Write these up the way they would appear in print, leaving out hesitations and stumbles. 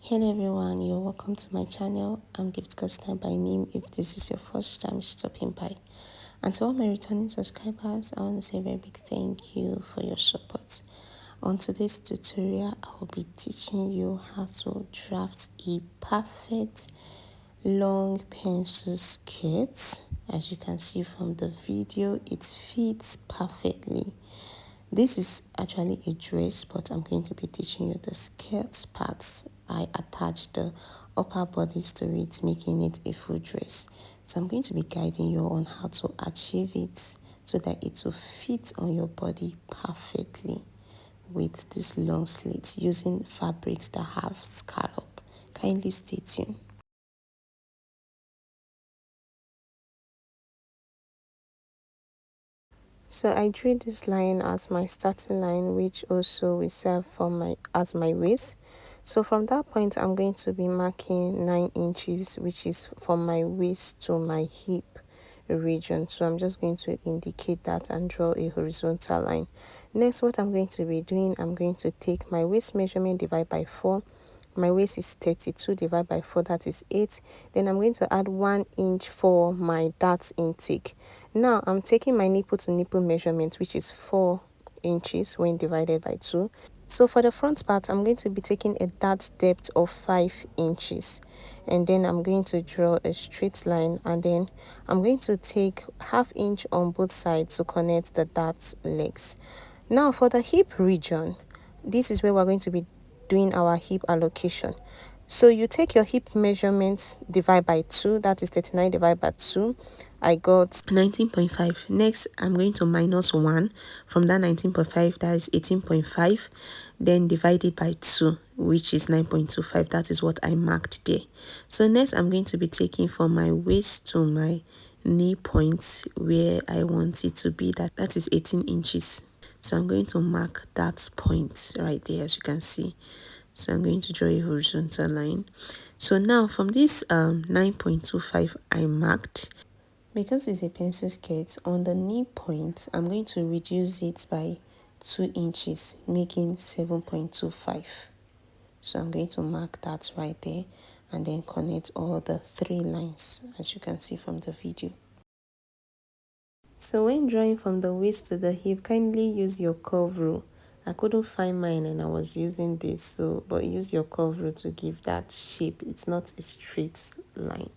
Hello everyone, you're welcome to my channel. I'm Gift Costa by name if this is your first time stopping by. And to all my returning subscribers, I want to say a very big thank you for your support. On today's tutorial, I will be teaching you how to draft a perfect long pencil skirt. As you can see from the video, it fits perfectly. This is actually a dress, but I'm going to be teaching you the skirt parts. I attached the upper bodies to it, making it a full dress. So I'm going to be guiding you on how to achieve it so that it will fit on your body perfectly with this long slits using fabrics that have scallop. Kindly stay tuned. So I drew this line as my starting line, which also will serve for my waist. So from that point, I'm going to be marking 9 inches, which is from my waist to my hip region. So I'm just going to indicate that and draw a horizontal line. Next, what I'm going to be doing, I'm going to take my waist measurement, divide by 4. My waist is 32 divided by 4, that is 8. Then I'm going to add 1 inch for my dart intake. Now I'm taking my nipple to nipple measurement, which is 4 inches when divided by 2. So for the front part, I'm going to be taking a dart depth of 5 inches. And then I'm going to draw a straight line, and then I'm going to take ½ inch on both sides to connect the dart legs. Now for the hip region, this is where we're going to be doing our hip allocation. So you take your hip measurements, divide by 2, that is 39 divided by 2. I got 19.5. Next, I'm going to minus 1 from that 19.5, that is 18.5. Then divide it by 2, which is 9.25. That is what I marked there. So next, I'm going to be taking from my waist to my knee points where I want it to be. That is 18 inches. So I'm going to mark that point right there, as you can see. So I'm going to draw a horizontal line. So now from this 9.25 I marked, because it's a pencil skirt, on the knee point, I'm going to reduce it by 2 inches, making 7.25. So I'm going to mark that right there and then connect all the 3 lines, as you can see from the video. So when drawing from the waist to the hip, kindly use your curve rule. I couldn't find mine and I was using this, but use your curve rule to give that shape. It's not a straight line.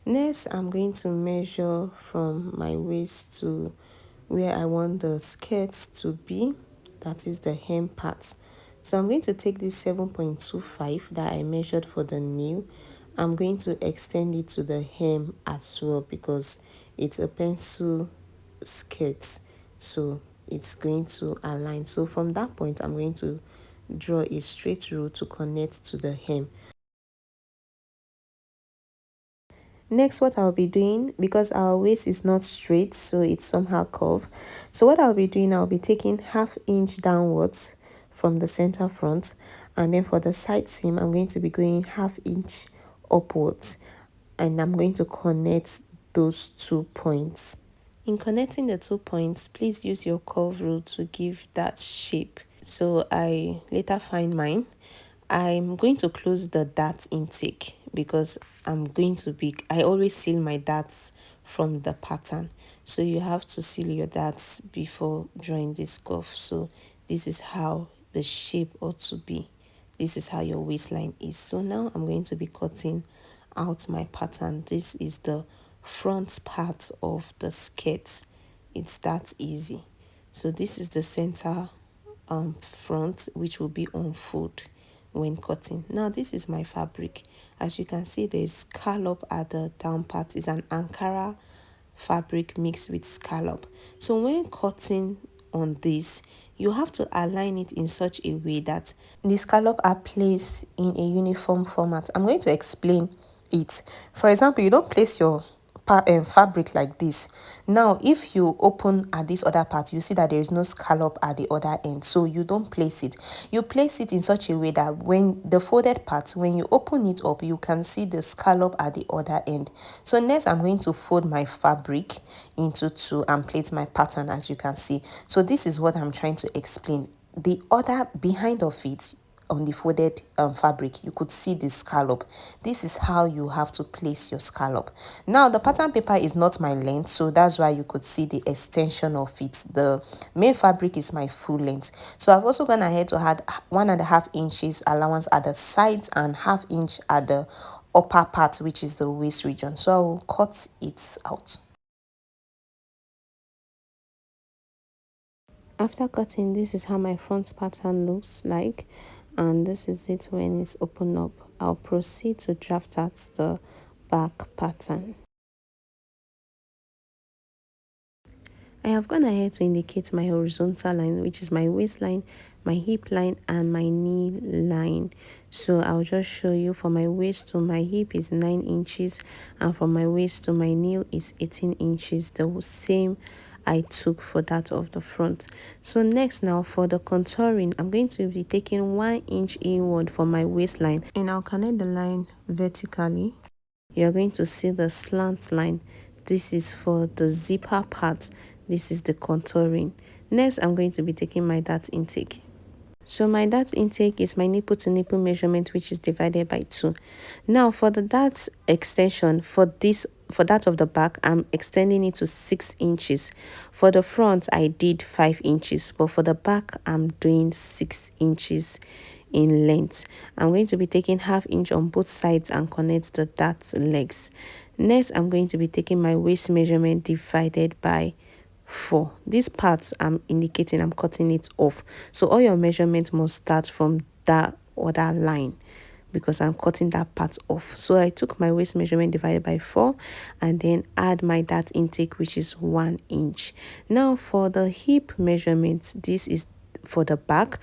Next, I'm going to measure from my waist to where I want the skirts to be, that is the hem part. So I'm going to take this 7.25 that I measured for the nail. I'm going to extend it to the hem as well because it's a pencil skirt, so it's going to align. So from that point, I'm going to draw a straight rule to connect to the hem. Next, what I'll be doing, because our waist is not straight, so it's somehow curved. So what I'll be doing, I'll be taking ½ inch downwards from the center front, and then for the side seam, I'm going to be going ½ inch upwards, and I'm going to connect those 2 points. In connecting the 2 points, please use your curve rule to give that shape. So I later find mine. I'm going to close the dart intake because I always seal my darts from the pattern. So you have to seal your darts before drawing this curve. So this is how the shape ought to be. This is how your waistline is. So now I'm going to be cutting out my pattern. This is the front part of the skirt. It's that easy. So this is the center front, which will be on fold when cutting. Now this is my fabric. As you can see, there's scallop at the down part. It's an Ankara fabric mixed with scallop. So when cutting on this, you have to align it in such a way that the scallop are placed in a uniform format. I'm going to explain it. For example, you don't place your fabric like this. Now if you open at this other part, you see that there is no scallop at the other end, so you don't place it. You place it in such a way that when the folded part, when you open it up, you can see the scallop at the other end. So next, I'm going to fold my fabric into 2 and place my pattern, as you can see. So this is what I'm trying to explain. The other behind of it, on the folded fabric, you could see the scallop. This is how you have to place your scallop. Now the pattern paper is not my length, so that's why you could see the extension of it. The main fabric is my full length, so I've also gone ahead to add 1.5 inches allowance at the sides and half inch at the upper part, which is the waist region. So I will cut it out. After cutting, this is how my front pattern looks like, and this is it when it's open up. I'll proceed to draft out the back pattern. I have gone ahead to indicate my horizontal line, which is my waistline, my hip line, and my knee line. So I'll just show you. For my waist to my hip is 9 inches, and from my waist to my knee is 18 inches. The same I took for that of the front. So next, now for the contouring, I'm going to be taking 1 inch inward for my waistline, and I'll connect the line vertically. You're going to see the slant line. This is for the zipper part. This is the contouring. Next, I'm going to be taking my dart intake. So my dart intake is my nipple to nipple measurement, which is divided by 2. Now for the dart extension, for that of the back, I'm extending it to 6 inches. For the front, I did 5 inches, but for the back, I'm doing 6 inches in length. I'm going to be taking half inch on both sides and connect the dart legs. Next, I'm going to be taking my waist measurement divided by 4. This part I'm indicating, I'm cutting it off. So all your measurements must start from that other line, because I'm cutting that part off. So I took my waist measurement divided by 4 and then add my dart intake, which is 1 inch. Now for the hip measurement, this is for the back.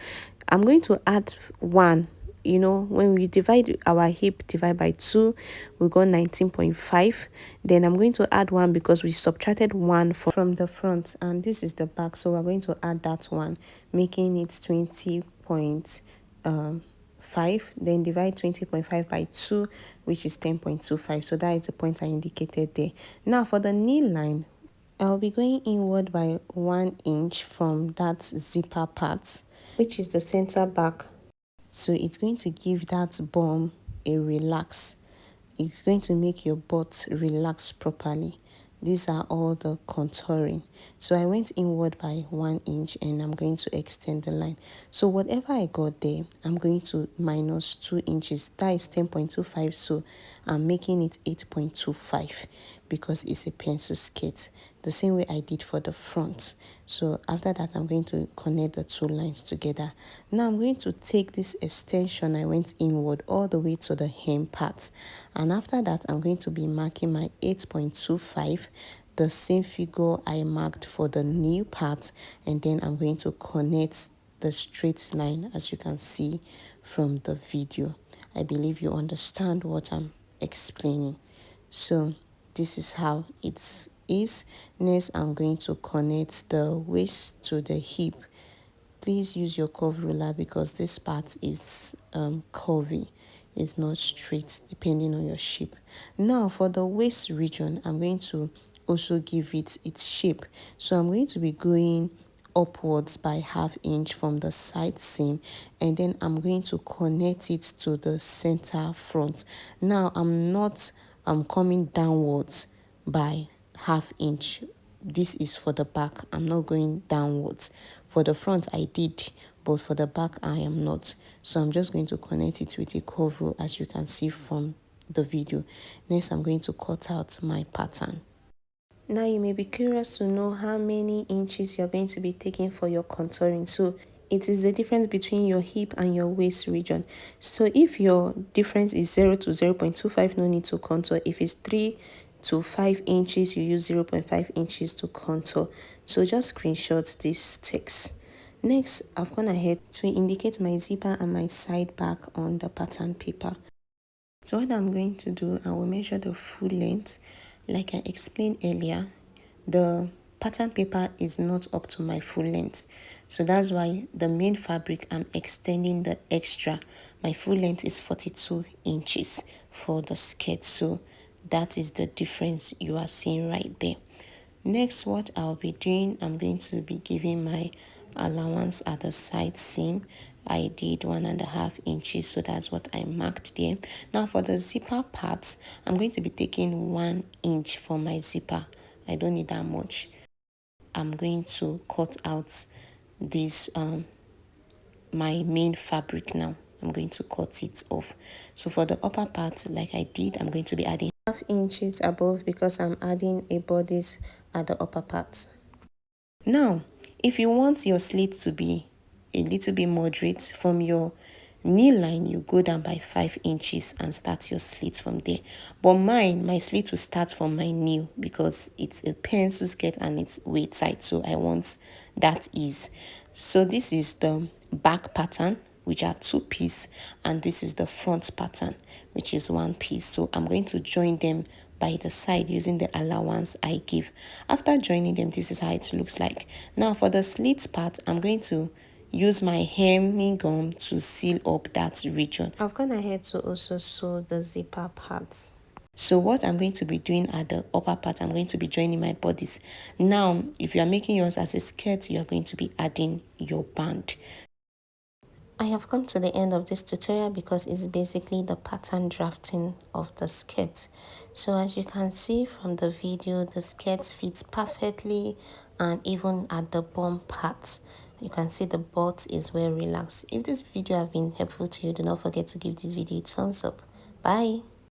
I'm going to add 1. You know, when we divide our hip divide by 2, we got 19.5. Then I'm going to add 1 because we subtracted 1 from the front, and this is the back, so we're going to add that 1, making it 20.5. Then divide 20.5 by 2, which is 10.25. So that is the point I indicated there. Now for the knee line, I'll be going inward by 1 inch from that zipper part, which is the center back. So it's going to give that bum a relax. It's going to make your butt relax properly. These are all the contouring. So I went inward by 1 inch and I'm going to extend the line. So whatever I got there, I'm going to minus 2 inches. That is 10.25. So I'm making it 8.25 because it's a pencil skirt, the same way I did for the front. So after that, I'm going to connect the 2 lines together. Now I'm going to take this extension I went inward all the way to the hem part, and after that I'm going to be marking my 8.25, the same figure I marked for the knee part, and then I'm going to connect the straight line, as you can see from the video. I believe you understand what I'm explaining. So this is how it is. Next, I'm going to connect the waist to the hip. Please use your curve ruler because this part is curvy. It's not straight, depending on your shape. Now for the waist region, I'm going to also give it its shape. So I'm going to be going upwards by ½ inch from the side seam, and then I'm going to connect it to the center front. Now I'm coming downwards by ½ inch. This is for the back. I'm not going downwards. For the front I did, but for the back I am not. So I'm just going to connect it with a curve rule, as you can see from the video. Next, I'm going to cut out my pattern. Now you may be curious to know how many inches you're going to be taking for your contouring. So it is the difference between your hip and your waist region. So if your difference is 0 to 0.25, no need to contour. If it's 3 to 5 inches, you use 0.5 inches to contour. So just screenshot this text. Next, I've gone ahead to indicate my zipper and my side back on the pattern paper. So what I'm going to do, I will measure the full length. Like I explained earlier, the pattern paper is not up to my full length. So that's why the main fabric, I'm extending the extra. My full length is 42 inches for the skirt. So that is the difference you are seeing right there. Next, what I'll be doing, I'm going to be giving my allowance at the side seam. I did 1.5 inches, so that's what I marked there. Now for the zipper part, I'm going to be taking 1 inch for my zipper. I don't need that much. I'm going to cut out this my main fabric now. I'm going to cut it off. So for the upper part, like I did, I'm going to be adding 1/2 inches above because I'm adding a bodice at the upper part. Now, if you want your slit to be a little bit moderate, from your knee line, you go down by 5 inches and start your slit from there. But my slit will start from my knee because it's a pencil skirt and it's way tight. So I want that ease. So this is the back pattern, which are 2 pieces, and this is the front pattern, which is 1 piece. So I'm going to join them by the side using the allowance I give. After joining them, this is how it looks like. Now for the slit part, I'm going to use my hemming gum to seal up that region. I've gone ahead to also sew the zipper parts. So what I'm going to be doing at the upper part, I'm going to be joining my bodice. Now, if you are making yours as a skirt, you are going to be adding your band. I have come to the end of this tutorial because it's basically the pattern drafting of the skirt. So as you can see from the video, the skirt fits perfectly, and even at the bum part, you can see the butt is well relaxed. If this video have been helpful to you, do not forget to give this video a thumbs up. Bye.